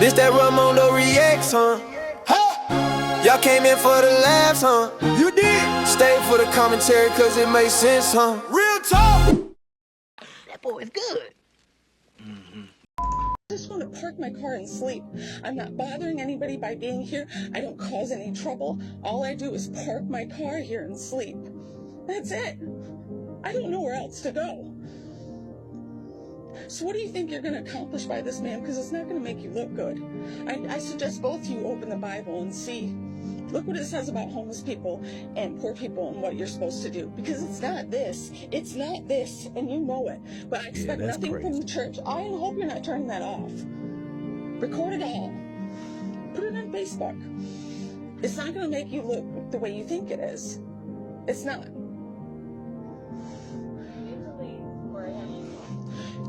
This that Raymundo reacts, huh? Y'all came in for the laughs, huh? You did. Stay for the commentary cause it makes sense, huh? Real talk. That boy is good. I just want to park my car and sleep. I'm not bothering anybody by being here. I don't cause any trouble. All I do is park my car here and sleep. That's it. I don't know where else to go. So what do you think you're going to accomplish by this, man? Because it's not going to make you look good. I suggest both of you open the Bible and see. Look what it says about homeless people and poor people and what you're supposed to do. Because it's not this. It's not this. And you know it. But I expect nothing from the church. I hope you're not turning that off. Record it all. Put it on Facebook. It's not going to make you look the way you think it is. It's not.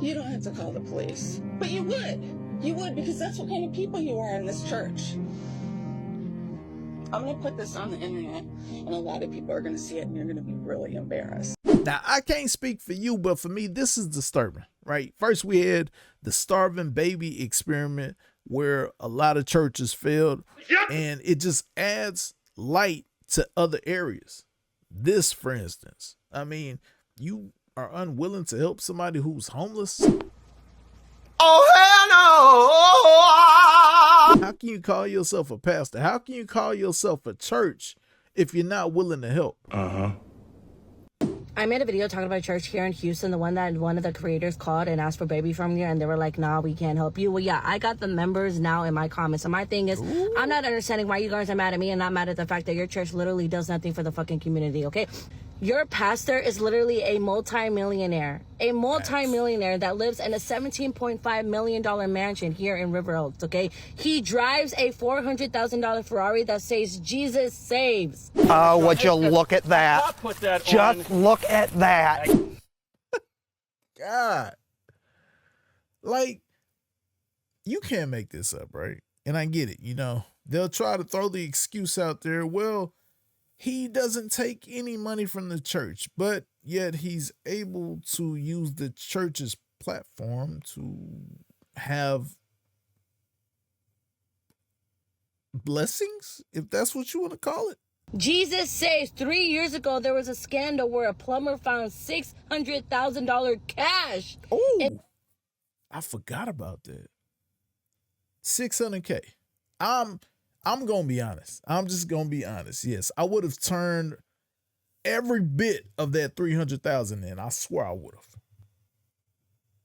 You don't have to call the police. But you would. You would, because that's what kind of people you are in this church. I'm going to put this on the internet, and a lot of people are going to see it, and you're going to be really embarrassed. Now, I can't speak for you, but for me, this is disturbing, right? First, we had the starving baby experiment where a lot of churches failed, and it just adds light to other areas. This, for instance, I mean, you are unwilling to help somebody who's homeless. Oh, hell no. How can you call yourself a pastor? How can you call yourself a church if you're not willing to help? I made a video talking about a church here in Houston, the one that one of the creators called and asked for baby from you, and they were like, nah, we can't help you. Well, yeah, I got the members now in my comments. And my thing is, I'm not understanding why you guys are mad at me and not mad at the fact that your church literally does nothing for the fucking community, okay? Your pastor is literally a multi-millionaire that lives in a $17.5 million mansion here in River Oaks, okay? He drives a $400,000 Ferrari that says, Jesus saves. Oh, would you look at that? Just look at that. God. Like, you can't make this up, right? And I get it, you know. They'll try to throw the excuse out there, well, he doesn't take any money from the church, but yet he's able to use the church's platform to have blessings, if that's what you want to call it. Jesus saves. 3 years ago, there was a scandal where a plumber found $600,000 cash. Oh, I forgot about that. $600K. I'm going to be honest. I'm just going to be honest. Yes, I would have turned every bit of that 300,000 in. I swear I would have.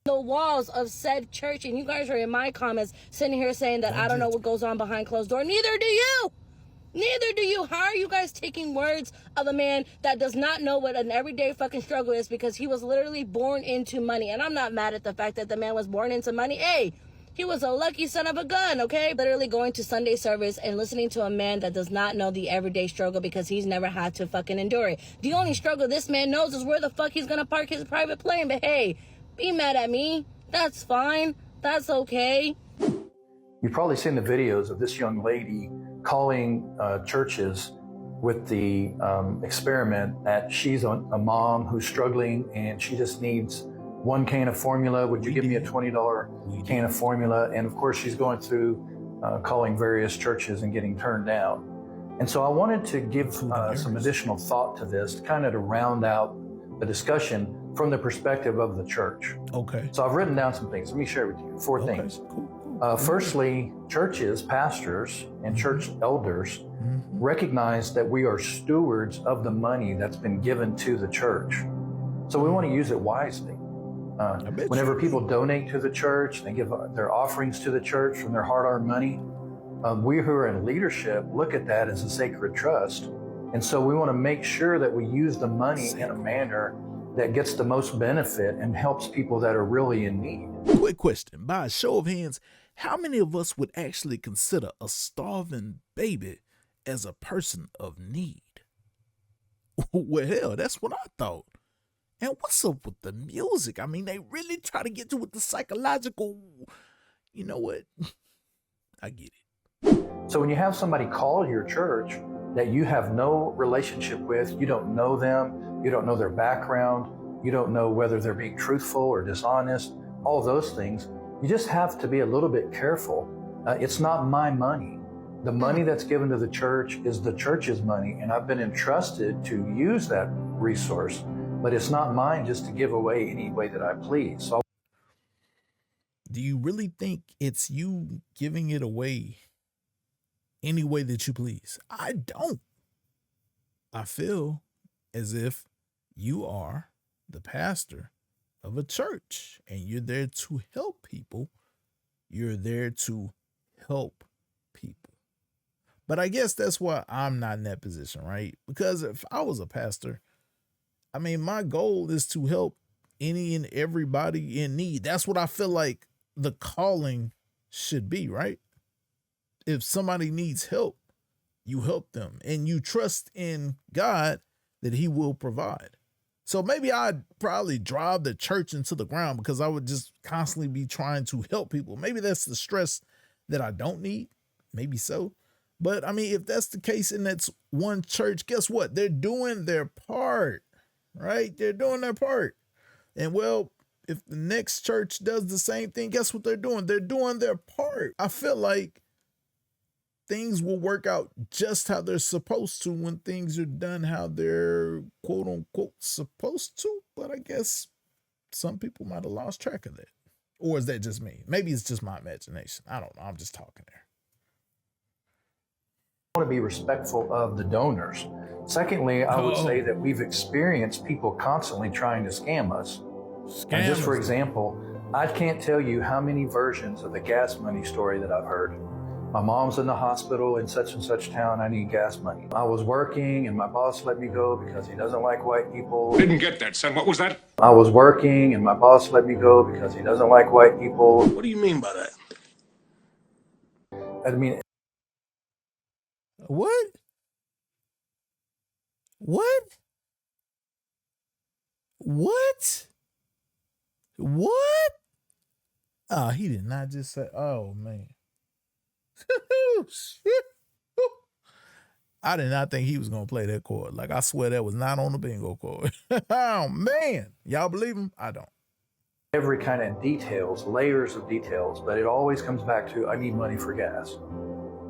The walls of said church, and you guys are in my comments sitting here saying that I don't know what goes on behind closed doors. Neither do you. Neither do you. How are you guys taking words of a man that does not know what an everyday fucking struggle is because he was literally born into money? And I'm not mad at the fact that the man was born into money. Hey, he was a lucky son of a gun, okay? Literally going to Sunday service and listening to a man that does not know the everyday struggle because he's never had to fucking endure it. The only struggle this man knows is where the fuck he's gonna park his private plane. But hey, be mad at me. That's fine. That's okay. You've probably seen the videos of this young lady calling churches with the experiment that she's a mom who's struggling and she just needs one can of formula. Would you give me a $20 can of formula? And of course, she's going through calling various churches and getting turned down. And so I wanted to give some additional thought to this, kind of to round out the discussion from the perspective of the church. Okay. So I've written down some things. Let me share with you four things. Cool. Firstly, churches, pastors, and church elders recognize that we are stewards of the money that's been given to the church. So we want to use it wisely. Whenever people donate to the church, they give their offerings to the church from their hard-earned money. We who are in leadership look at that as a sacred trust. And so we want to make sure that we use the money in a manner that gets the most benefit and helps people that are really in need. Quick question, by a show of hands, how many of us would actually consider a starving baby as a person of need? Well, hell, that's what I thought. And what's up with the music? I mean, they really try to get you with the psychological, you know what? I get it. So when you have somebody call your church that you have no relationship with, you don't know them, you don't know their background, you don't know whether they're being truthful or dishonest, all those things, you just have to be a little bit careful It's not my money. The money that's given to the church is the church's money, and I've been entrusted to use that resource, but it's not mine just to give away any way that I please. So Do you really think it's you giving it away any way that you please? I don't. I feel as if you are the pastor of a church and you're there to help people. You're there to help people. But I guess that's why I'm not in that position, right? Because if I was a pastor, I mean, my goal is to help any and everybody in need. That's what I feel like the calling should be, right? If somebody needs help, you help them and you trust in God that he will provide. So maybe I'd probably drive the church into the ground because I would just constantly be trying to help people. Maybe that's the stress that I don't need. Maybe so. But I mean, if that's the case and that's one church, guess what? They're doing their part, right? They're doing their part. And well, if the next church does the same thing, guess what they're doing? They're doing their part. I feel like things will work out just how they're supposed to when things are done how they're quote unquote supposed to. But I guess some people might have lost track of that. Or is that just me? Maybe it's just my imagination. I don't know. I'm just talking there. I want to be respectful of the donors. Secondly, I would say that we've experienced people constantly trying to scam us. And just for example, I can't tell you how many versions of the gas money story that I've heard. My mom's in the hospital in such and such town. I need gas money. I was working and my boss let me go because he doesn't like white people. Didn't get that, son. What was that? I was working and my boss let me go because he doesn't like white people. What do you mean by that? I mean, What? What? What? What? Oh, he did not just say, oh, man. I did not think he was going to play that chord. Like, I swear that was not on the bingo chord. Oh, man. Y'all believe him? I don't. every kind of details, layers of details, but it always comes back to, I need money for gas.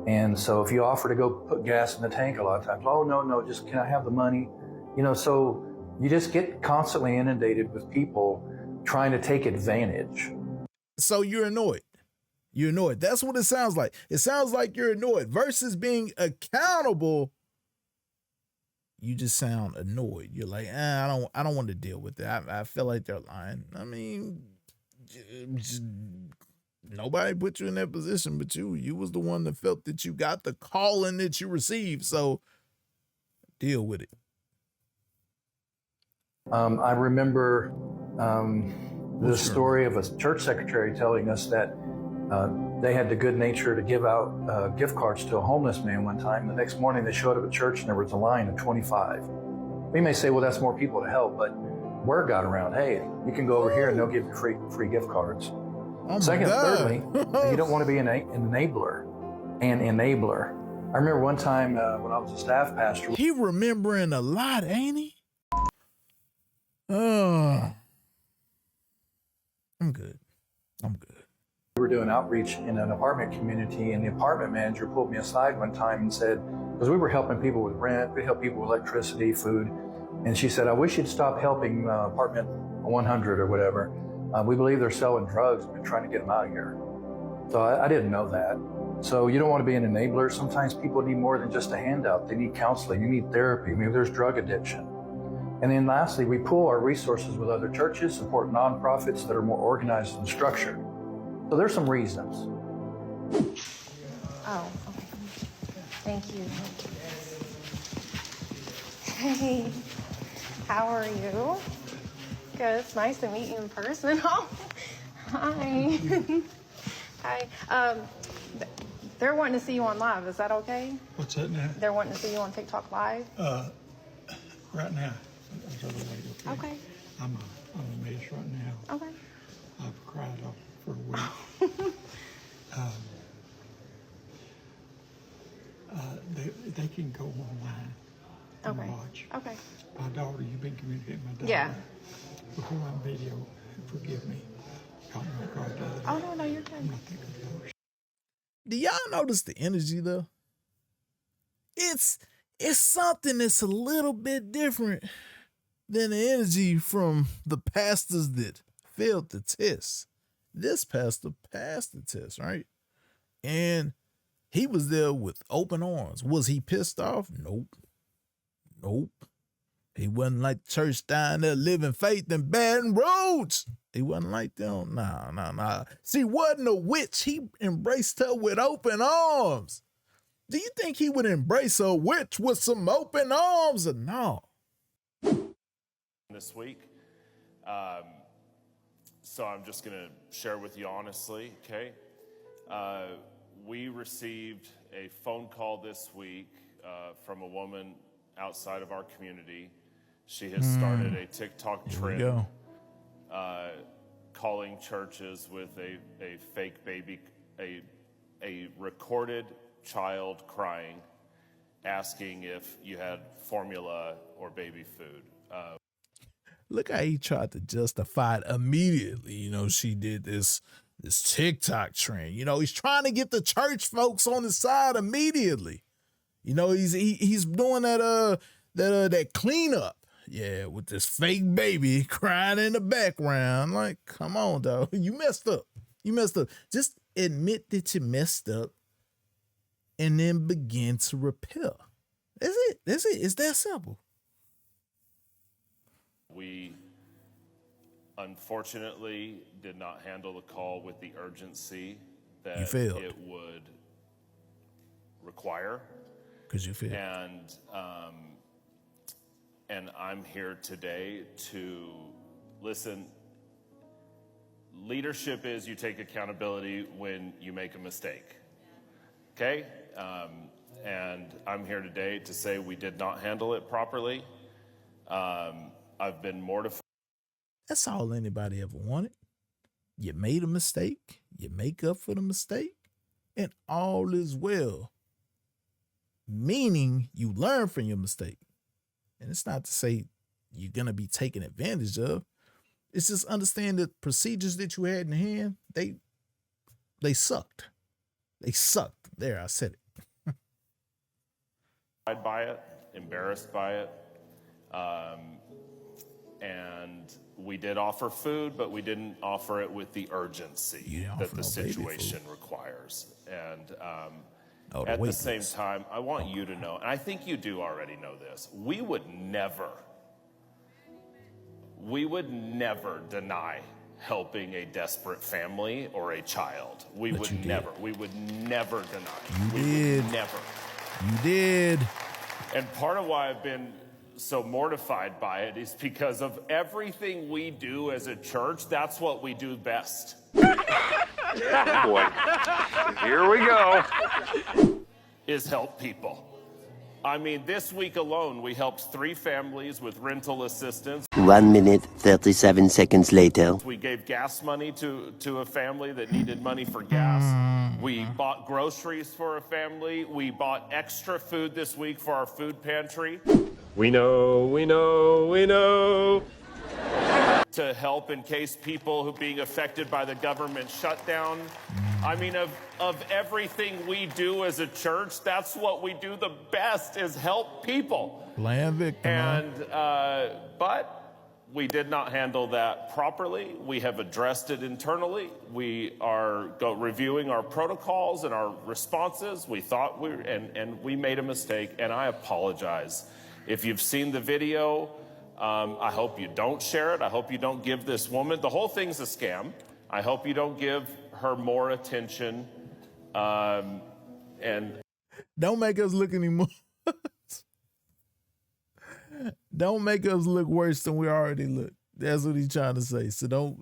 And so if you offer to go put gas in the tank a lot of times, oh, no, just can I have the money? You know, so you just get constantly inundated with people trying to take advantage. So you're annoyed. You're annoyed. That's what it sounds like. It sounds like you're annoyed versus being accountable. You just sound annoyed. You're like, I don't want to deal with that. I feel like they're lying. I mean, just, nobody put you in that position but you. You was the one that felt that you got the calling that you received. So deal with it. I remember the story of a church secretary telling us that they had the good nature to give out gift cards to a homeless man one time. The next morning they showed up at church and there was a line of 25. We may say, well, that's more people to help, but word got around, hey, you can go over here and they'll give you free gift cards. Thirdly, you don't want to be an enabler. I remember one time when I was a staff pastor. He remembering a lot, ain't he? Oh, I'm good. We were doing outreach in an apartment community, and the apartment manager pulled me aside one time and said, because we were helping people with rent, we help people with electricity, food, and she said, I wish you'd stop helping apartment 100 or whatever. We believe they're selling drugs. We're trying to get them out of here. So I didn't know that. So you don't want to be an enabler. Sometimes people need more than just a handout. They need counseling. You need therapy. Maybe there's drug addiction. And then lastly, we pool our resources with other churches, support nonprofits that are more organized and structured. So there's some reasons. Oh, okay. Thank you. Hey, how are you? Good. It's nice to meet you in person. Oh, hi. Hi. They're wanting to see you on live. Is that okay? What's that now? They're wanting to see you on TikTok live. Right now. There's other lady up Okay. there. I'm a mess right now. Okay. I've cried off for a week. They can go online and Okay. watch. Okay. My daughter, you've been communicating with my daughter. Yeah. Before I'm video, forgive me. Caught me off guard the other day. Oh no, you're I'm good. not thinking of yours. Do y'all notice the energy though? It's something that's a little bit different than the energy from the pastors that failed the test. This pastor passed the test, right? And he was there with open arms. Was he pissed off? Nope. He wasn't like the church down there living faith in Baton Rouge. He wasn't like them. Nah. She wasn't a witch. He embraced her with open arms. Do you think he would embrace a witch with some open arms or no? This week. So I'm just going to share with you honestly, okay? We received a phone call this week from a woman outside of our community. She has started a TikTok trend calling churches with a fake baby, a recorded child crying, asking if you had formula or baby food. Look how he tried to justify it immediately. You know, she did this TikTok trend. You know, he's trying to get the church folks on his side immediately. You know, he's doing that cleanup. Yeah, with this fake baby crying in the background. Like, come on, dog. You messed up. Just admit that you messed up and then begin to repair. That's it. It's that simple. We unfortunately did not handle the call with the urgency that it would require. Because you failed. And I'm here today to listen. Leadership is you take accountability when you make a mistake. Okay? And I'm here today to say we did not handle it properly. I've been mortified. That's all anybody ever wanted. You made a mistake. You make up for the mistake. And all is well. Meaning you learn from your mistake. And it's not to say you're going to be taken advantage of. It's just understand the procedures that you had in hand, they sucked. They sucked. There, I said it. By it, embarrassed by it. And we did offer food, but we didn't offer it with the urgency that the situation requires. And at the same time, I want you to know, and I think you do already know this, we would never deny helping a desperate family or a child. We would never deny. You did. And part of why I've been so mortified by it is because of everything we do as a church, that's what we do best. Oh boy. Here we go. Is help people. I mean, this week alone, we helped 3 families with rental assistance. 1 minute, 37 seconds later. We gave gas money to a family that needed money for gas. We bought groceries for a family. We bought extra food this week for our food pantry. We know. To help in case people who are being affected by the government shutdown. I mean, of everything we do as a church, that's what we do the best is help people. Playing victim. And, but we did not handle that properly. We have addressed it internally. We are reviewing our protocols and our responses. We thought and we made a mistake, and I apologize. If you've seen the video, I hope you don't share it. I hope you don't give this woman, the whole thing's a scam. I hope you don't give her more attention. And don't make us look anymore. Don't make us look worse than we already look. That's what he's trying to say. So don't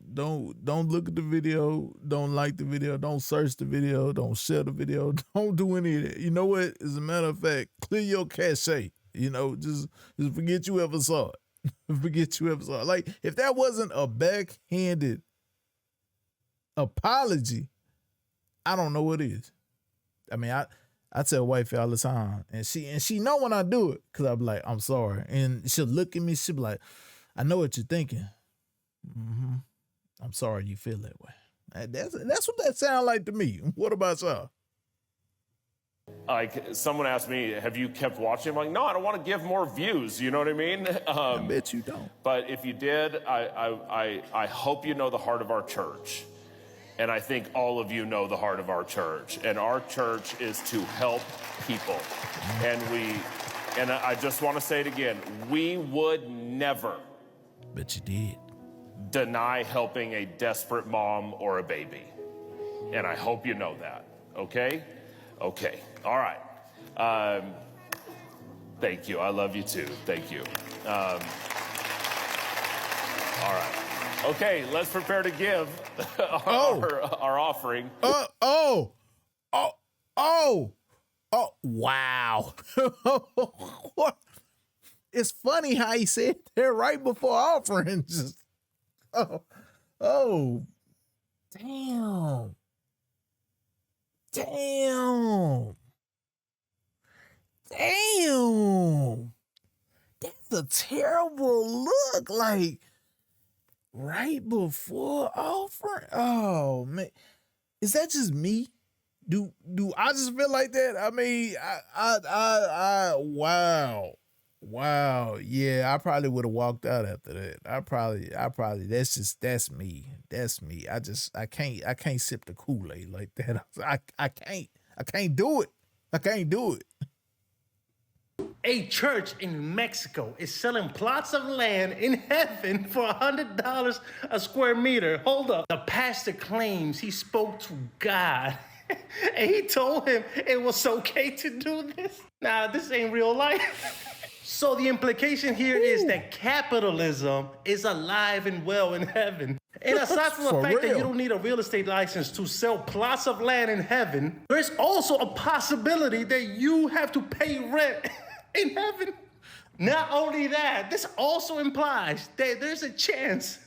look at the video. Don't like the video. Don't search the video. Don't share the video. Don't do any of that. You know what? As a matter of fact, clear your cache. You know, just forget you ever saw it. Forget you ever saw it. Like, if that wasn't a backhanded apology, I don't know what is. I mean, I tell wifey all the time, and she know when I do it, because I'll be like, I'm sorry. And she'll look at me, she'll be like, I know what you're thinking. I'm sorry you feel that way. That's what that sounds like to me. What about y'all? Like, someone asked me, have you kept watching? I'm like, no, I don't want to give more views. You know what I mean? I bet you don't. But if you did, I hope you know the heart of our church. And I think all of you know the heart of our church. And our church is to help people. And I just want to say it again. We would never Bet you did. deny helping a desperate mom or a baby. And I hope you know that. Okay? Okay. All right. Thank you. I love you too. Thank you. All right. Okay, let's prepare to give our offering. Wow. It's funny how he said that right before offering. Just, damn. That's a terrible look. Like, right before offering. Oh man, is that just me? Do I just feel like that? I mean, wow. Yeah, I probably would have walked out after that. I probably. That's me. I can't sip the Kool-Aid like that. I can't do it. I can't do it. A church in Mexico is selling plots of land in heaven for $100 a square meter. Hold up. The pastor claims he spoke to God and he told him it was okay to do this. Nah, this ain't real life. So the implication here is that capitalism is alive and well in heaven. And aside from the fact that you don't need a real estate license to sell plots of land in heaven, there's also a possibility that you have to pay rent in heaven. Not only that, this also implies that there's a chance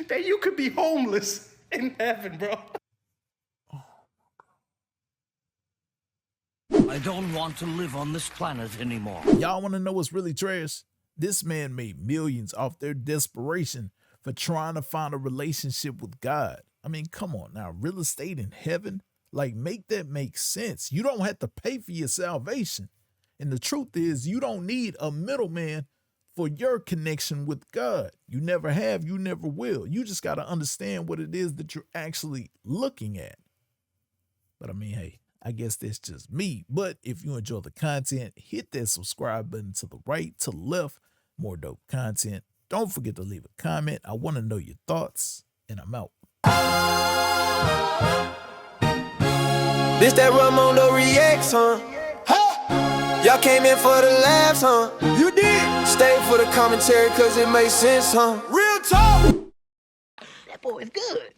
that you could be homeless in heaven, bro. I don't want to live on this planet anymore. Y'all want to know what's really trash? This man made millions off their desperation for trying to find a relationship with God. I mean, come on now, real estate in heaven? Like, make that make sense. You don't have to pay for your salvation. And the truth is, you don't need a middleman for your connection with God. You never have, you never will. You just got to understand what it is that you're actually looking at. But I mean, hey, I guess that's just me. But if you enjoy the content, hit that subscribe button to the right, to the left. More dope content. Don't forget to leave a comment. I want to know your thoughts, and I'm out. This that Raymundo reacts, huh? Y'all came in for the laughs, huh? You did. Stay for the commentary, cause it makes sense, huh? Real talk. That boy is good.